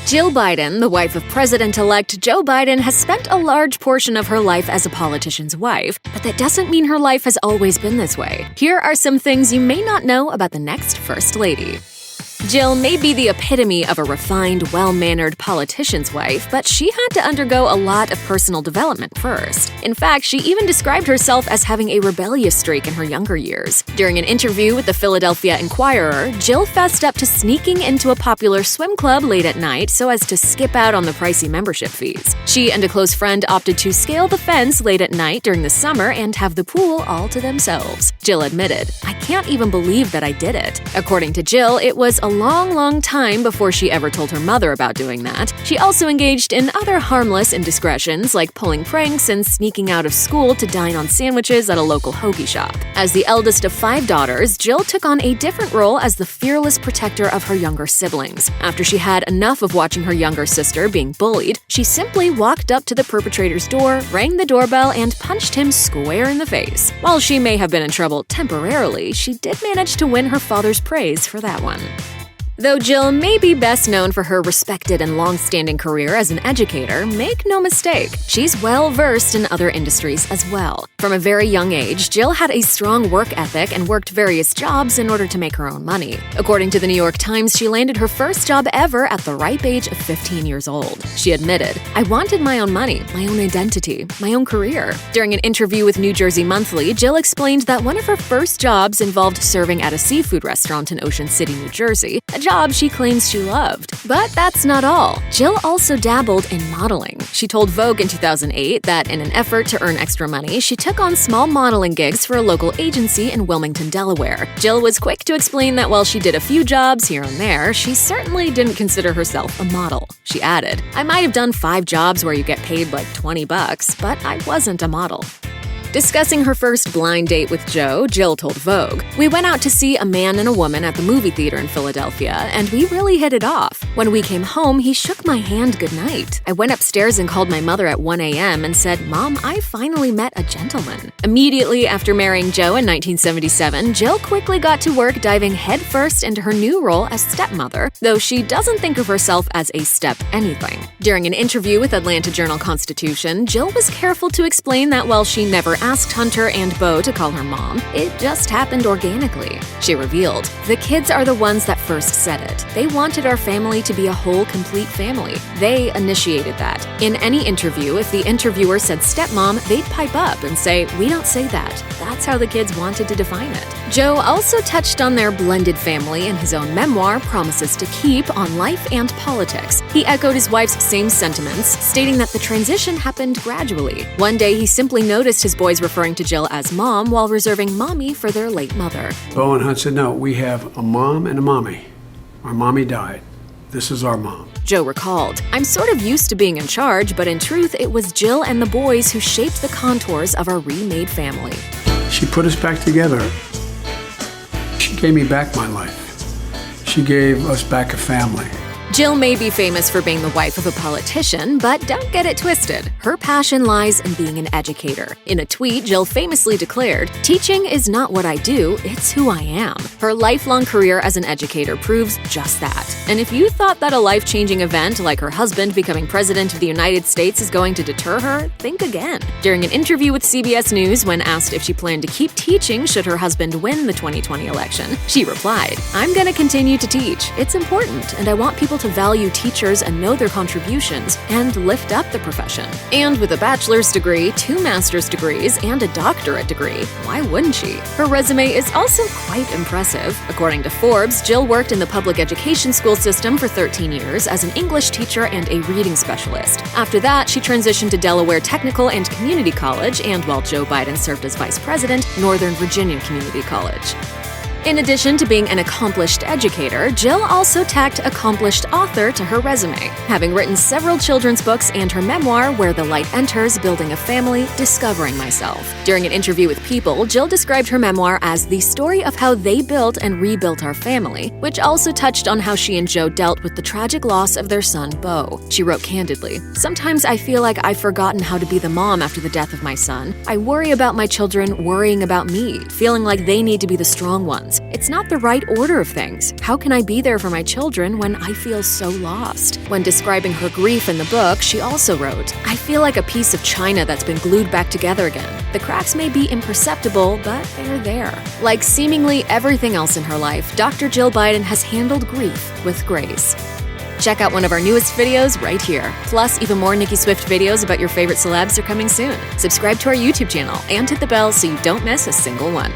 Jill Biden, the wife of President-elect Joe Biden, has spent a large portion of her life as a politician's wife, but that doesn't mean her life has always been this way. Here are some things you may not know about the next First Lady. Jill may be the epitome of a refined, well-mannered politician's wife, but she had to undergo a lot of personal development first. In fact, she even described herself as having a rebellious streak in her younger years. During an interview with the Philadelphia Inquirer, Jill fessed up to sneaking into a popular swim club late at night so as to skip out on the pricey membership fees. She and a close friend opted to scale the fence late at night during the summer and have the pool all to themselves. Jill admitted, "I can't even believe that I did it." According to Jill, it was a long time before she ever told her mother about doing that. She also engaged in other harmless indiscretions like pulling pranks and sneaking out of school to dine on sandwiches at a local hoagie shop. As the eldest of 5 daughters, Jill took on a different role as the fearless protector of her younger siblings. After she had enough of watching her younger sister being bullied, she simply walked up to the perpetrator's door, rang the doorbell, and punched him square in the face. While she may have been in trouble temporarily, she did manage to win her father's praise for that one. Though Jill may be best known for her respected and long-standing career as an educator, make no mistake, she's well-versed in other industries as well. From a very young age, Jill had a strong work ethic and worked various jobs in order to make her own money. According to the New York Times, she landed her first job ever at the ripe age of 15 years old. She admitted, "I wanted my own money, my own identity, my own career." During an interview with New Jersey Monthly, Jill explained that one of her first jobs involved serving at a seafood restaurant in Ocean City, New Jersey, a job she claims she loved. But that's not all. Jill also dabbled in modeling. She told Vogue in 2008 that in an effort to earn extra money, she took on small modeling gigs for a local agency in Wilmington, Delaware. Jill was quick to explain that while she did a few jobs here and there, she certainly didn't consider herself a model. She added, "I might have done 5 jobs where you get paid like $20, but I wasn't a model." Discussing her first blind date with Joe, Jill told Vogue, "We went out to see a man and a woman at the movie theater in Philadelphia, and we really hit it off. When we came home, he shook my hand goodnight. I went upstairs and called my mother at 1 a.m. and said, 'Mom, I finally met a gentleman.'" Immediately after marrying Joe in 1977, Jill quickly got to work diving headfirst into her new role as stepmother, though she doesn't think of herself as a step anything. During an interview with Atlanta Journal-Constitution, Jill was careful to explain that while she never asked Hunter and Beau to call her mom, it just happened organically. She revealed, "The kids are the ones that first said it. They wanted our family to be a whole, complete family. They initiated that." In any interview, if the interviewer said stepmom, they'd pipe up and say, "We don't say that. That's how the kids wanted to define it." Joe also touched on their blended family in his own memoir, Promises to Keep, on life and politics. He echoed his wife's same sentiments, stating that the transition happened gradually. One day, he simply noticed his boys referring to Jill as mom while reserving mommy for their late mother. Beau and Hunt said, "No, we have a mom and a mommy. Our mommy died. This is our mom." Joe recalled, "I'm sort of used to being in charge, but in truth, it was Jill and the boys who shaped the contours of our remade family." She put us back together. She gave me back my life. She gave us back a family. Jill may be famous for being the wife of a politician, but don't get it twisted. Her passion lies in being an educator. In a tweet, Jill famously declared, "Teaching is not what I do, it's who I am." Her lifelong career as an educator proves just that. And if you thought that a life-changing event like her husband becoming president of the United States is going to deter her, think again. During an interview with CBS News, when asked if she planned to keep teaching should her husband win the 2020 election, she replied, "I'm going to continue to teach. It's important, and I want people to value teachers and know their contributions and lift up the profession." And with a bachelor's degree, 2 master's degrees, and a doctorate degree, why wouldn't she? Her resume is also quite impressive. According to Forbes, Jill worked in the public education school system for 13 years as an English teacher and a reading specialist. After that, she transitioned to Delaware Technical and Community College, and while Joe Biden served as vice president, Northern Virginia Community College. In addition to being an accomplished educator, Jill also tacked accomplished author to her resume, having written several children's books and her memoir, Where the Light Enters, Building a Family, Discovering Myself. During an interview with People, Jill described her memoir as the story of how they built and rebuilt our family, which also touched on how she and Joe dealt with the tragic loss of their son, Beau. She wrote candidly, "Sometimes I feel like I've forgotten how to be the mom after the death of my son. I worry about my children worrying about me, feeling like they need to be the strong ones. It's not the right order of things. How can I be there for my children when I feel so lost? When describing her grief in the book, she also wrote, I feel like a piece of china that's been glued back together again. The cracks may be imperceptible, but they're there. Like seemingly everything else in her life, Dr. Jill Biden has handled grief with grace. Check out one of our newest videos right here. Plus, even more Nicki Swift videos about your favorite celebs are coming soon. Subscribe to our YouTube channel and hit the bell so you don't miss a single one.